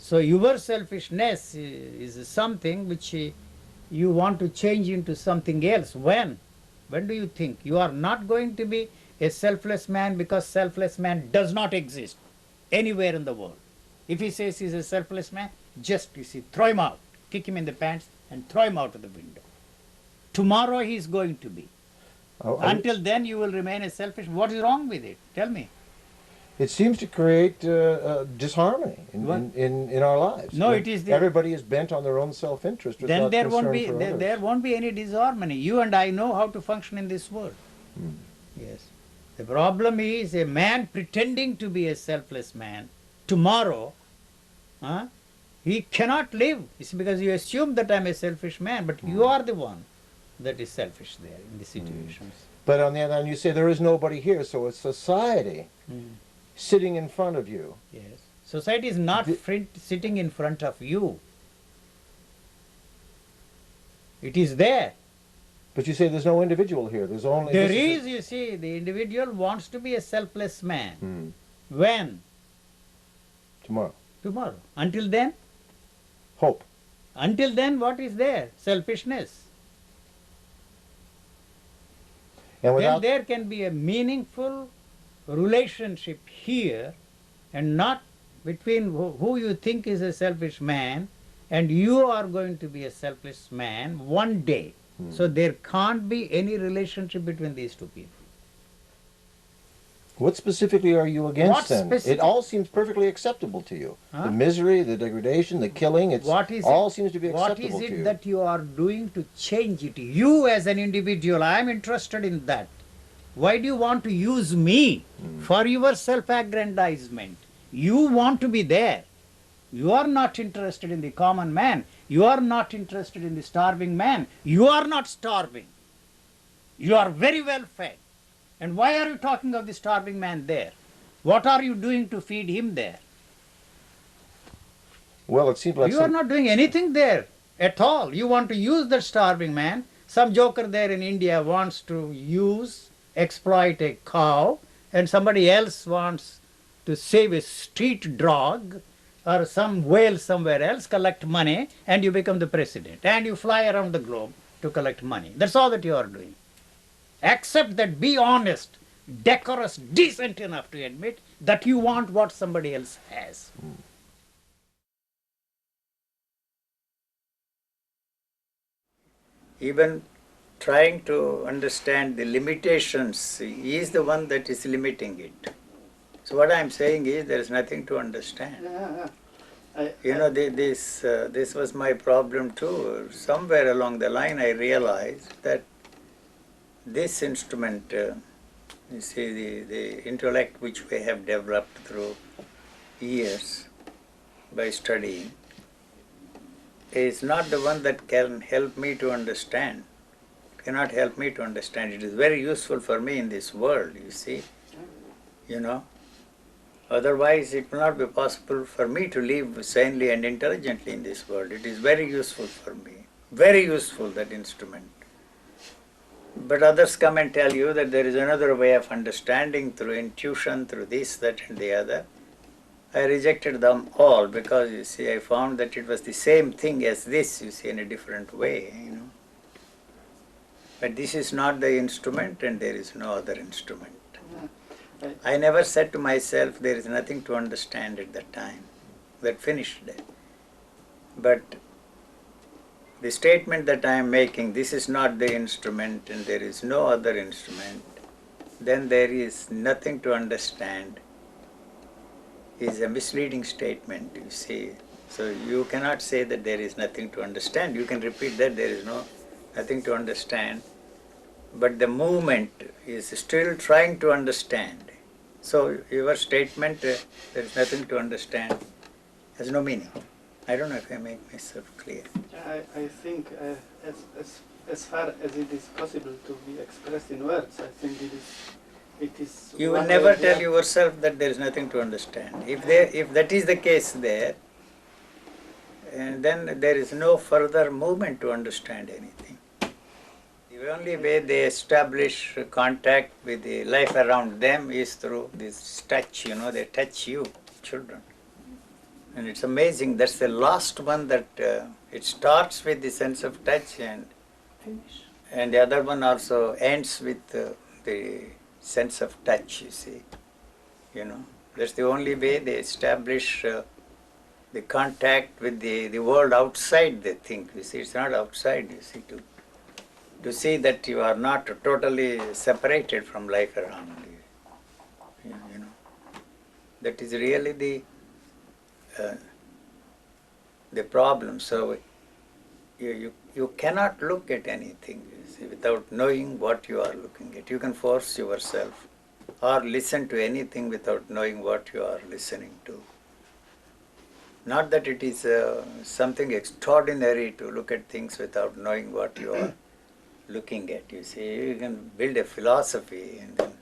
So your selfishness is something which you want to change into something else. When? When do you think? You are not going to be a selfless man, because selfless man does not exist anywhere in the world. If he says he's a selfless man, just, you see, throw him out, kick him in the pants and throw him out of the window. Tomorrow he is going to be. Until then you will remain a selfish. What is wrong with it? Tell me. It seems to create disharmony in our lives. No, it is everybody is bent on their own self-interest. Then there won't be any disharmony. You and I know how to function in this world. Yes. The problem is a man pretending to be a selfless man. Tomorrow, he cannot live. It's because you assume that I'm a selfish man, but you are the one that is selfish there in the situations. But on the other hand, you say there is nobody here, so it's society sitting in front of you. Yes. Society is not sitting in front of you. It is there. But you say there's no individual here. There's only... There is, you see, the individual wants to be a selfless man. When? Tomorrow. Tomorrow. Until then? Hope. Until then, what is there? Selfishness. And then there can be a meaningful relationship here, and not between who you think is a selfish man and you are going to be a selfish man one day. So there can't be any relationship between these two people. What specifically are you against then? It all seems perfectly acceptable to you. The misery, the degradation, the killing, all seems to be acceptable to you. What is it that you are doing to change it? You as an individual, I am interested in that. Why do you want to use me for your self-aggrandizement? You want to be there. You are not interested in the common man. You are not interested in the starving man. You are not starving. You are very well fed. And why are you talking of the starving man there? What are you doing to feed him there? Well, it seems like you are not doing anything there at all. You want to use that starving man. Some joker there in India wants to exploit a cow, and somebody else wants to save a street dog or some whale somewhere else, collect money, and you become the president. And you fly around the globe to collect money. That's all that you are doing. Except that be honest, decorous, decent enough to admit that you want what somebody else has. Even trying to understand the limitations, he is the one that is limiting it. So what I am saying is there is nothing to understand. This was my problem too. Somewhere along the line I realized that this instrument, you see, the intellect which we have developed through years by studying, is not the one that can help me to understand. Cannot help me to understand. It is very useful for me in this world, you see. Otherwise it will not be possible for me to live sanely and intelligently in this world. It is very useful for me. Very useful, that instrument. But others come and tell you that there is another way of understanding through intuition, through this, that and the other. I rejected them all because, you see, I found that it was the same thing as this, you see, in a different way, But this is not the instrument and there is no other instrument. I never said to myself there is nothing to understand at that time. That finished it. But the statement that I am making, this is not the instrument and there is no other instrument, then there is nothing to understand, is a misleading statement, you see. So you cannot say that there is nothing to understand. You can repeat that there is nothing to understand, but the movement is still trying to understand. So your statement, there is nothing to understand, has no meaning. I don't know if I make myself clear. I think as far as it is possible to be expressed in words, I think it is. You will never tell yourself that there is nothing to understand. If that is the case there, then there is no further movement to understand anything. The only way they establish contact with the life around them is through this touch, they touch you, children. And it's amazing, that's the last one that it starts with the sense of touch and the other one also ends with the sense of touch, you see. You know, that's the only way they establish the contact with the world outside, they think. You see, it's not outside, you see, to see that you are not totally separated from life around you. You know, that is really the problem. So you cannot look at anything, you see, without knowing what you are looking at. You can force yourself or listen to anything without knowing what you are listening to. Not that it is something extraordinary to look at things without knowing what you are looking at. You see, you can build a philosophy and then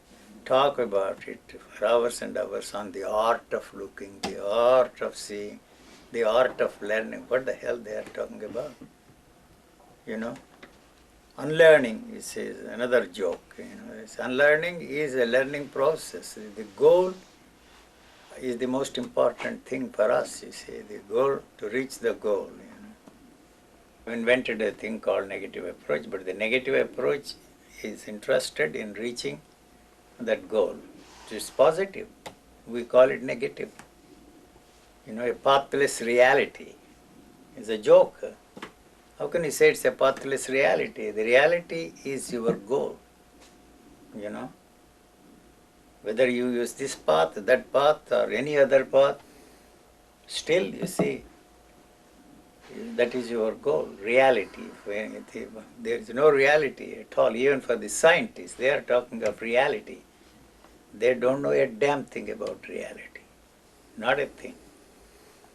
talk about it for hours and hours on the art of looking, the art of seeing, the art of learning. What the hell they are talking about? You know, unlearning is another joke. You know, unlearning is a learning process. The goal is the most important thing for us. You see, the goal to reach the goal. You know, we invented a thing called negative approach, but the negative approach is interested in reaching that goal. It's positive. We call it negative. You know, a pathless reality is a joke. How can you say it's a pathless reality? The reality is your goal, you know. Whether you use this path, that path, or any other path, still, you see, that is your goal, reality. There is no reality at all, even for the scientists. They are talking of reality. They don't know a damn thing about reality. Not a thing,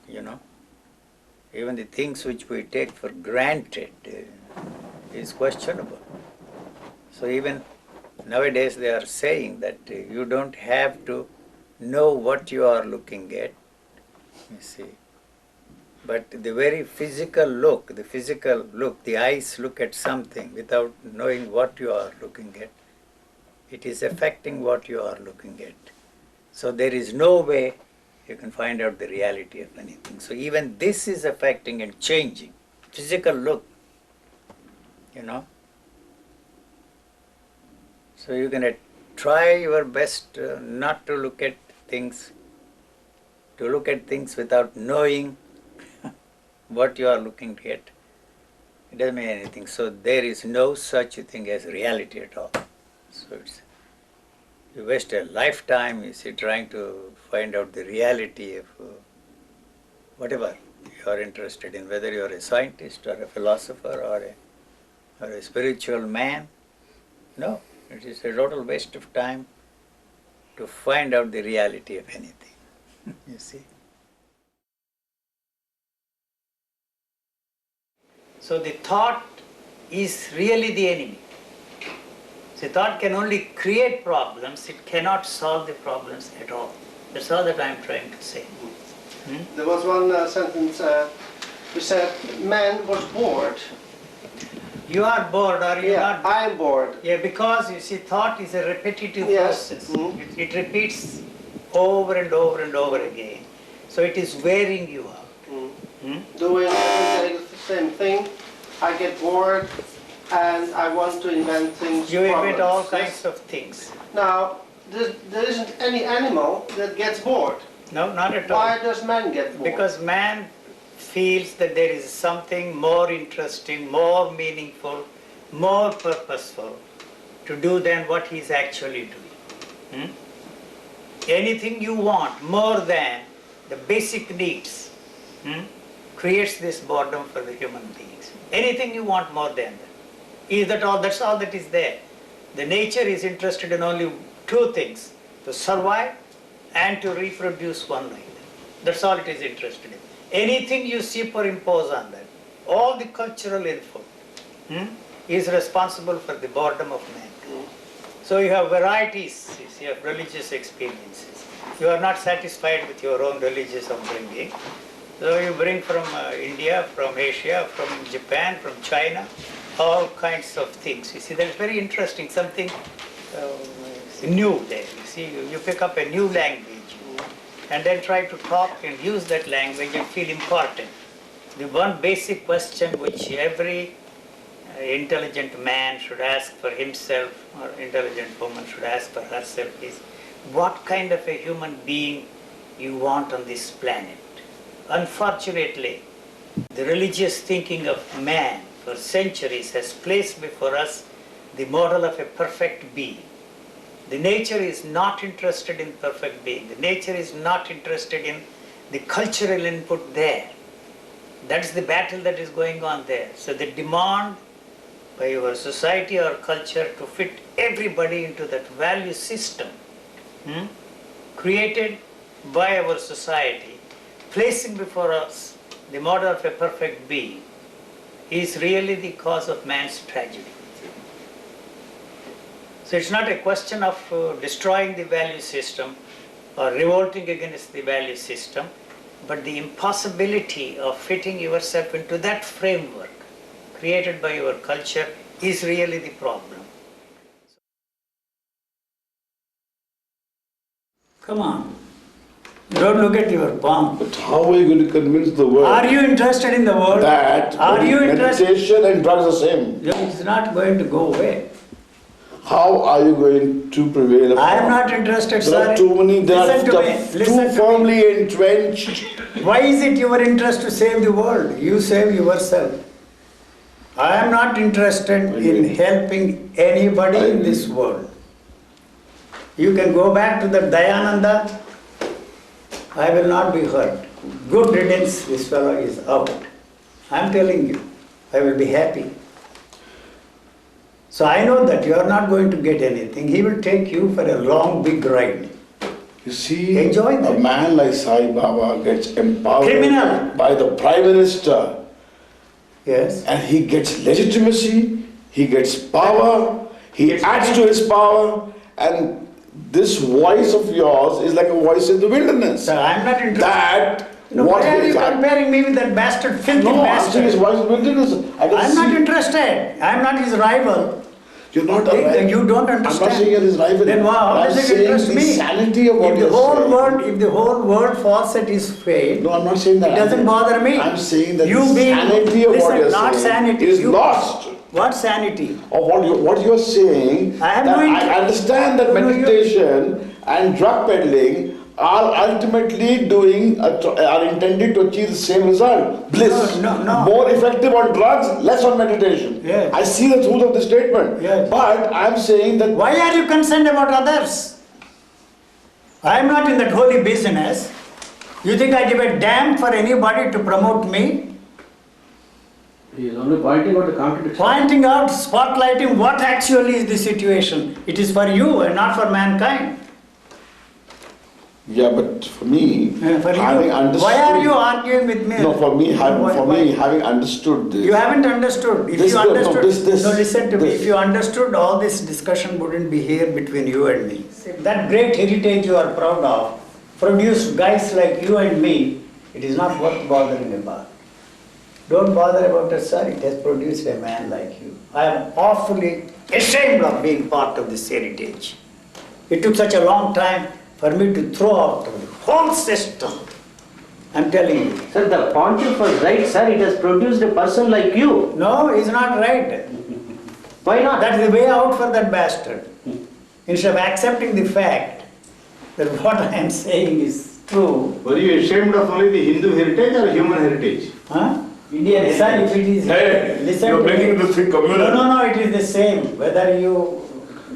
you know. Even the things which we take for granted is questionable. So even nowadays they are saying that you don't have to know what you are looking at, you see. But the very physical look, the eyes look at something without knowing what you are looking at. It is affecting what you are looking at. So there is no way you can find out the reality of anything. So even this is affecting and changing. Physical look, you know. So you're going to try your best not to look at things, to look at things without knowing what you are looking at. It doesn't mean anything. So there is no such thing as reality at all. So you waste a lifetime, you see, trying to find out the reality of whatever you are interested in, whether you are a scientist or a philosopher or a spiritual man. No, it is a total waste of time to find out the reality of anything, you see. So the thought is really the enemy. The thought can only create problems, it cannot solve the problems at all. That's all that I am trying to say. There was one sentence which said, man was bored. You are bored or you are not? I am bored. Yeah, because you see, thought is a repetitive process. It repeats over and over and over again. So it is wearing you out. Doing every day the same thing, I get bored. And I want to invent things. You invent all kinds of things. Now, there isn't any animal that gets bored. No, not at all. Why does man get bored? Because man feels that there is something more interesting, more meaningful, more purposeful to do than what he is actually doing. Anything you want more than the basic needs creates this boredom for the human beings. Anything you want more than that. Is that all? That's all that is there. The nature is interested in only two things, to survive and to reproduce one another. That's all it is interested in. Anything you superimpose on that, all the cultural input is responsible for the boredom of man. So you have varieties, you have religious experiences. You are not satisfied with your own religious upbringing. So you bring from India, from Asia, from Japan, from China, all kinds of things. You see, that's very interesting, something new there. You see, you pick up a new language, and then try to talk and use that language and feel important. The one basic question which every intelligent man should ask for himself or intelligent woman should ask for herself is, what kind of a human being you want on this planet? Unfortunately, the religious thinking of man for centuries has placed before us the model of a perfect being. The nature is not interested in perfect being. The nature is not interested in the cultural input there. That's the battle that is going on there. So the demand by our society or culture to fit everybody into that value system created by our society, placing before us the model of a perfect being, is really the cause of man's tragedy. So it's not a question of destroying the value system or revolting against the value system, but the impossibility of fitting yourself into that framework created by your culture is really the problem. Come on. Don't look at your palm. But how are you going to convince the world? Are you interested in the world? That are you interested? Meditation and drugs are the same. It's not going to go away. How are you going to prevail? I am not interested, sir. There are too many. They Listen to me. are Listen too to firmly me. entrenched. Why is it your interest to save the world? You save yourself. I am not interested in helping anybody in this world. You can go back to the Dayananda. I will not be hurt. Good riddance, this fellow is out. I am telling you, I will be happy. So I know that you are not going to get anything. He will take you for a long, big ride. You see, Enjoy that. a man like Sai Baba gets empowered Criminal. by the Prime Minister. Yes. And he gets legitimacy, he gets power, he adds to his power, and this voice of yours is like a voice in the wilderness. Sir, I am not interested. That No, what why are you that- comparing me with that bastard, filthy No, I'm saying his bastard? voice in the wilderness. I can I am not see- interested. I am not his rival. You're not a rival. You don't I'm understand. not saying you're his rival. Then how I'm does it saying interest the me? sanity of what If the you're whole saying. world, if the whole world falls at his fate, No, I'm not saying that. it doesn't bother me. I'm saying that You the being- sanity of what listen, you're not saying sanity, is you- lost. What sanity? Of what you're saying, I have that no I interest. understand that No, you- meditation and drug peddling are ultimately are intended to achieve the same result, bliss. No. More effective on drugs, less on meditation. Yes. I see the truth of the statement. Yes. But I'm saying that Why are you concerned about others? I am not in that holy business. You think I give a damn for anybody to promote me? He is only pointing out the contradiction. Pointing out, spotlighting what actually is the situation. It is for you and not for mankind. yeah, but for me, For having you. understood. Why are you arguing with me? No, for me, Why? having understood this. You haven't understood. If This- you no, understood, this- no, listen to me. this. If you understood, all this discussion wouldn't be here between you and me. That great heritage you are proud of produced guys like you and me. It is not worth bothering about. Don't bother about it, sir. It has produced a man like you. I am awfully ashamed of being part of this heritage. It took such a long time for me to throw out the whole system. I'm telling you. Sir, the pontiff was right, sir. It has produced a person like you. No, it's not right. Why not? That's the way out for that bastard. Instead of accepting the fact that what I am saying is true, Were you ashamed of only the Hindu heritage or human heritage? huh? Indian sir, if it is, Hey, listen you're to me. making this thing communal. No, it is the same. Whether you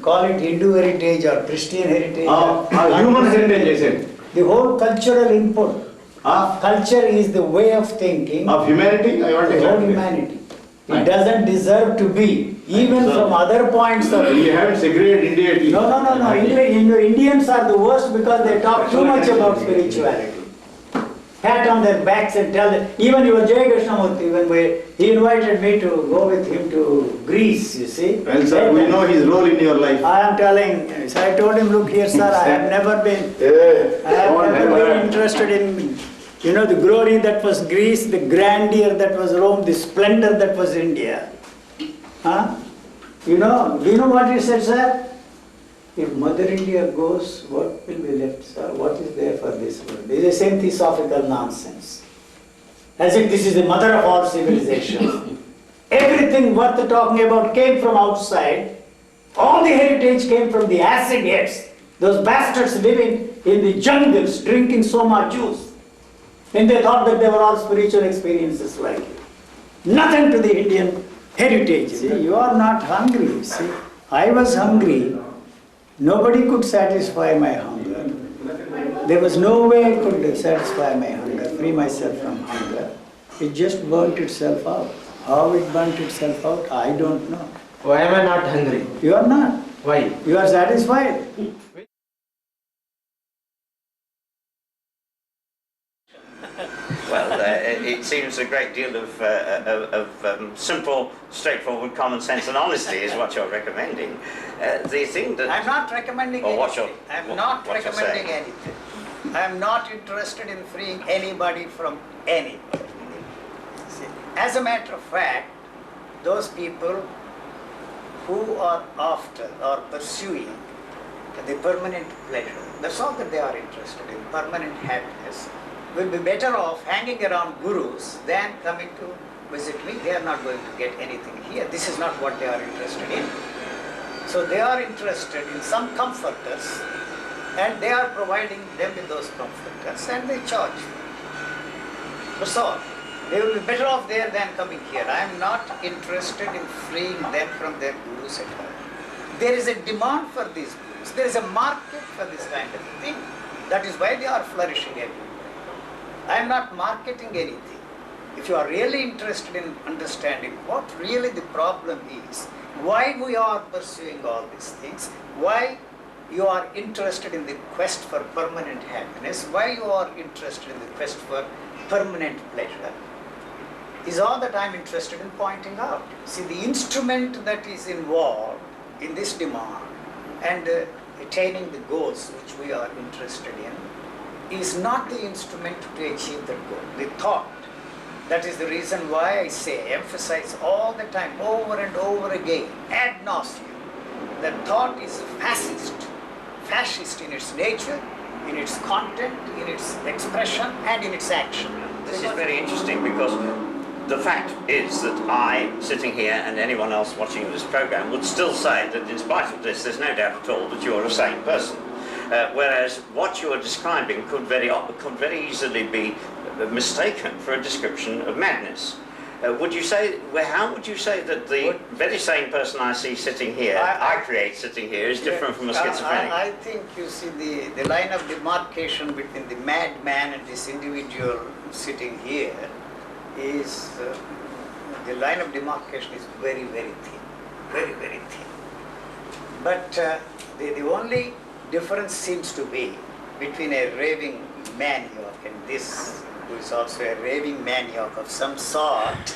call it Hindu heritage or Christian heritage. or Human heritage, I said. The whole cultural input. Culture is the way of thinking Of humanity, I want to the whole clarify. humanity. It doesn't deserve to be, even Sir. from other points of We view. haven't segregated India. No. Indians are the worst because they talk too much about spirituality. Pat on their backs and tell them. Even your Jay Krishnamurti, he invited me to go with him to Greece, you see. Well, sir, we know his role in your life. I am telling, so I told him, look here, sir, I have never been interested in, the glory that was Greece, the grandeur that was Rome, the splendor that was India. Huh? Do you know what he said, sir? If Mother India goes, what will be left, sir? What is there for this world? This is the same theosophical nonsense. As if this is the mother of all civilizations. Everything worth talking about came from outside. All the heritage came from the acid heads. Those bastards living in the jungles, drinking soma juice. And they thought that they were all spiritual experiences like it. Nothing to the Indian heritage. See, you are not hungry. See, I was hungry. Nobody could satisfy my hunger. There was no way I could satisfy my hunger, free myself from hunger. It just burnt itself out. How it burnt itself out, I don't know. Why am I not hungry? You are not. Why? You are satisfied. Well, it seems a great deal of simple, straightforward common sense and honesty is what you're recommending. The thing that... I'm not recommending anything. I'm not recommending saying. anything. I'm not interested in freeing anybody from anybody. See, as a matter of fact, those people who are after or pursuing the permanent pleasure, that's all that they are interested in, permanent happiness, will be better off hanging around gurus than coming to visit me. They are not going to get anything here. This is not what they are interested in. So they are interested in some comforters, and they are providing them with those comforters, and they charge. That's all. They will be better off there than coming here. I am not interested in freeing them from their gurus at all. There is a demand for these gurus. There is a market for this kind of thing. That is why they are flourishing everywhere. I am not marketing anything. If you are really interested in understanding what really the problem is, why we are pursuing all these things, why you are interested in the quest for permanent happiness, why you are interested in the quest for permanent pleasure, is all that I am interested in pointing out. See, the instrument that is involved in this demand and attaining the goals which we are interested in is not the instrument to achieve that goal, the thought. That is the reason why I say, emphasize all the time, over and over again, ad nauseum, that thought is fascist in its nature, in its content, in its expression, and in its action. This is very interesting because the fact is that I, sitting here, and anyone else watching this program would still say that in spite of this, there's no doubt at all that you are a sane person. Whereas what you are describing could very easily be mistaken for a description of madness. Would you say, how would you say that the very sane person I see sitting here, I create sitting here, is different from a schizophrenic? I think, you see, the line of demarcation between the madman and this individual sitting here is, the line of demarcation is very, very thin. Very, very thin. But the only difference seems to be between a raving maniac and this, who is also a raving maniac of some sort,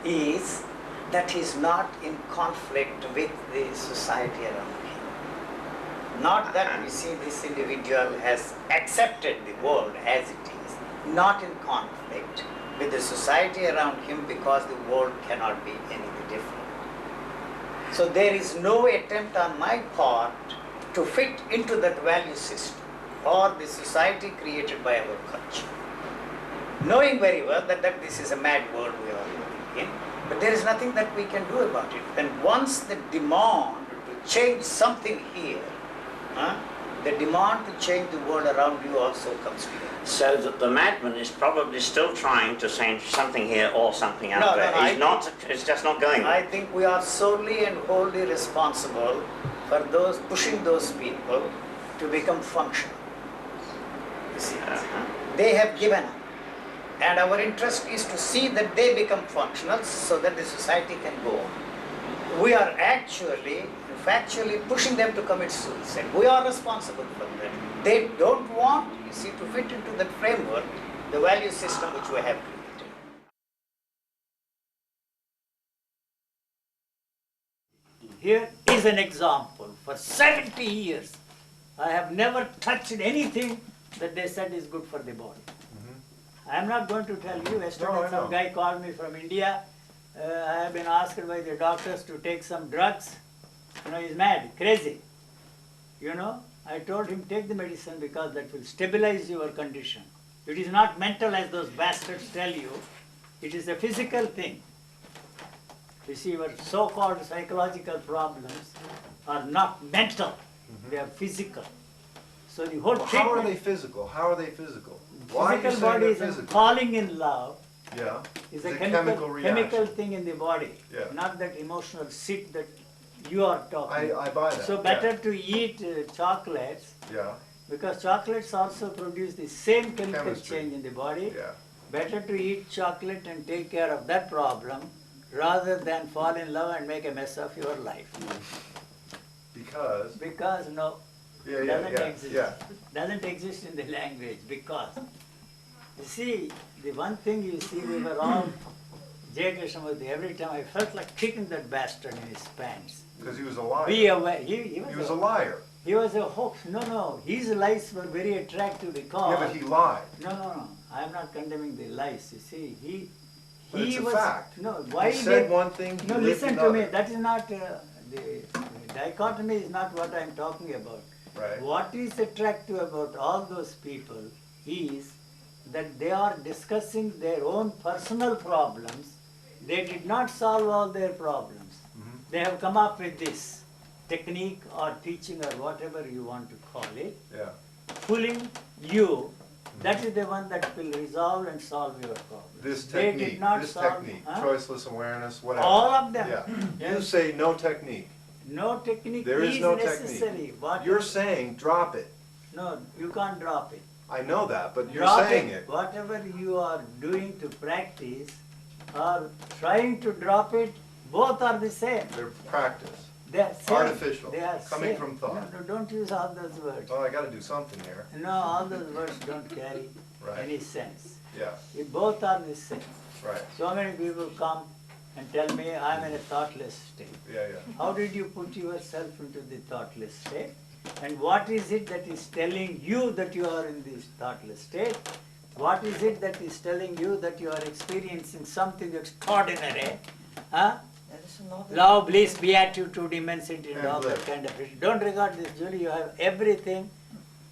is that he is not in conflict with the society around him. Not that we see this individual has accepted the world as it is, not in conflict with the society around him because the world cannot be any different. So there is no attempt on my part to fit into that value system or the society created by our culture. Knowing very well that this is a mad world we are living in, but there is nothing that we can do about it. And once the demand to change something here, the demand to change the world around you also comes to you. So that the madman is probably still trying to change something here or something out there. It's just not going there. I think we are solely and wholly responsible for those pushing those people to become functional. You see, they have given up. And our interest is to see that they become functional so that the society can go on. We are actually, factually pushing them to commit suicide. We are responsible for that. They don't want, you see, to fit into that framework, the value system which we have created. Here is an example. For 70 years, I have never touched anything that they said is good for the body. I am not going to tell you. Yesterday some guy called me from India. I have been asked by the doctors to take some drugs. You know, he's mad, crazy. You know, I told him take the medicine because that will stabilize your condition. It is not mental as those bastards tell you. It is a physical thing. You see, your so-called psychological problems are not mental. They are physical. So the whole Well, how are treatment- they physical? How are they physical? Why are you Physical saying body they're is physical? falling in love. Yeah. Is It's a a chemical chemical reaction. thing in the body, Yeah. not that emotional shit that you are talking. I buy that. So better to eat chocolates, Yeah. because chocolates also produce the same chemical Chemistry. change in the body. Yeah. Better to eat chocolate and take care of that problem rather than fall in love and make a mess of your life. Because. Because no, Yeah. doesn't exist. Yeah. Doesn't exist in the language because. You see, the one thing you see, we were all, J. Krishnamurti, every time I felt like kicking that bastard in his pants. Because he was a liar. Be aware, he He was a liar. He was a hoax. No, his lies were very attractive because. Yeah, but he lied. No, I am not condemning the lies. You see, But he it's a was. fact. No, why He said did- one thing, he No, lived listen to me. another. That is not the dichotomy is not what I am talking about. Right. What is attractive about all those people is that they are discussing their own personal problems. They did not solve all their problems. They have come up with this technique or teaching or whatever you want to call it, Yeah. fooling you. That is the one that will resolve and solve your problem. This They did technique, not this solve- technique, huh? choiceless awareness, whatever. All of them. Yeah. You Yes. say no technique. No technique There is is no necessary. technique. What You're saying drop it. No, you can't drop it. I know that, but you're Drop saying it. it. Whatever you are doing to practice or trying to drop it, both are the same. They're practice. They are same. Artificial, They are coming same. from thought. No, don't use all those words. Oh, I gotta do something here. No, all those words don't carry Right. any sense. Yeah, If both are the same. right. So many people come and tell me I'm in a thoughtless state. Yeah. How did you put yourself into the thoughtless state? And what is it that is telling you that you are in this thoughtless state? What is it that is telling you that you are experiencing something extraordinary? Huh? Love, bliss, beatitude, immensity, and And all that bliss. kind of it. Don't regard this, Julie. You have everything,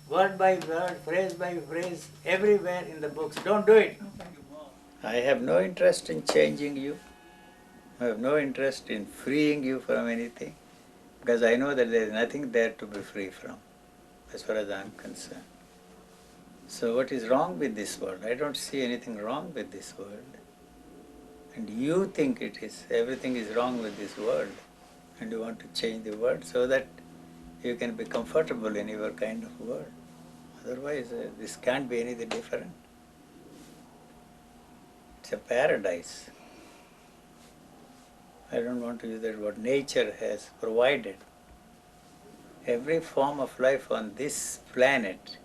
word by word, phrase by phrase, everywhere in the books. Don't do it. I have no interest in changing you. I have no interest in freeing you from anything, because I know that there is nothing there to be free from, as far as I am concerned. So what is wrong with this world? I don't see anything wrong with this world. And you think it is, everything is wrong with this world, and you want to change the world so that you can be comfortable in your kind of world. Otherwise, this can't be anything different. It's a paradise. I don't want to use that word. Nature has provided every form of life on this planet,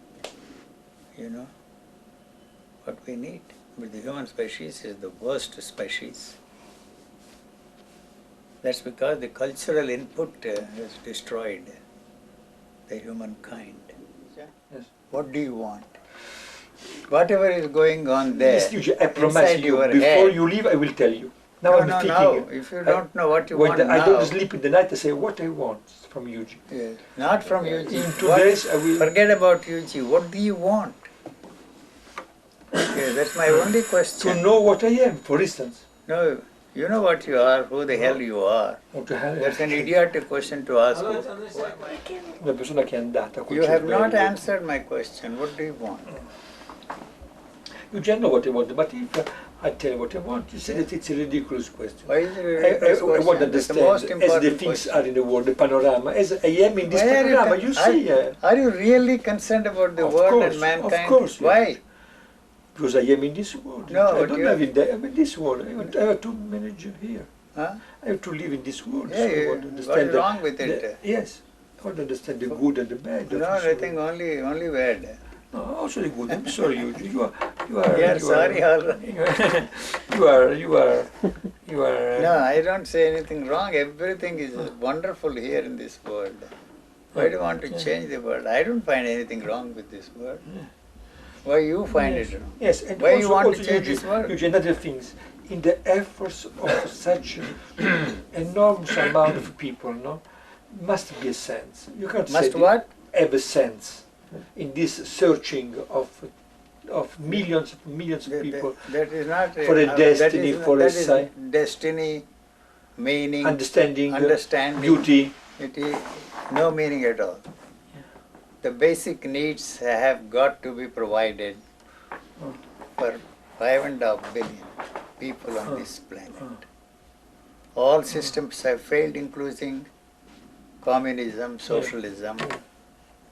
what we need. But the human species is the worst species. That's because the cultural input has destroyed the humankind. Yes. What do you want? Whatever is going on there, Yes, Eugene, I promise inside you, your before head. you leave, I will tell you. Now No, I'm no, thinking. no. If you don't know what you when want I now, don't sleep in the night, I say what I want from Eugene. yes, not from Yuji. In 2 days, I will. Forget about Yuji. What do you want? Okay, that's my only To question. know what I am, for instance. No, you know what you are, who the hell you are. What the hell? That's an idiotic question to ask. Una persona che è andata col You have not cervello. answered my question. What do you want? Eugene know what I want, but if I tell you what I want, you say that it's a ridiculous question. Why is it a I ridiculous want to question? That's the most understand as the important things question. are in the world, the panorama, as I am in this Why are panorama, you you con- see. Are you really concerned about the Of world course, and mankind? of course, Why? yes. Because I am in this world. No, I but don't you- live in there. I'm in this world. I have to manage here. Huh? I have to live in this world. Yeah, so I you- want to what understand is wrong with it? Yes. I want to understand the good and the bad. No, of this I think world. only bad. No, also the good. I'm sorry, you are. Yeah, sorry, all right. You are. No, I don't say anything wrong. Everything is wonderful here in this world. Why do you want to change the world? I don't find anything wrong with this world. Why you find it wrong? Yes, and Why also, you want also to change this Eugene, world? Eugene, other things. In the efforts of such enormous amount of people, no, must be a sense. You can't Must say what? have a sense in this searching of millions of people That is not for a destiny, for a that is sign, destiny, meaning, understanding, understanding. beauty. It is no meaning at all. The basic needs have got to be provided for 5.5 billion people on this planet. All systems have failed, including communism, socialism.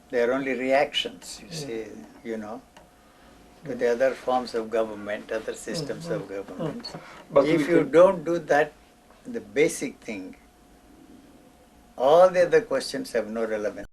They are only reactions, you see, to the other forms of government, other systems of government. But If you don't do that, the basic thing, all the other questions have no relevance.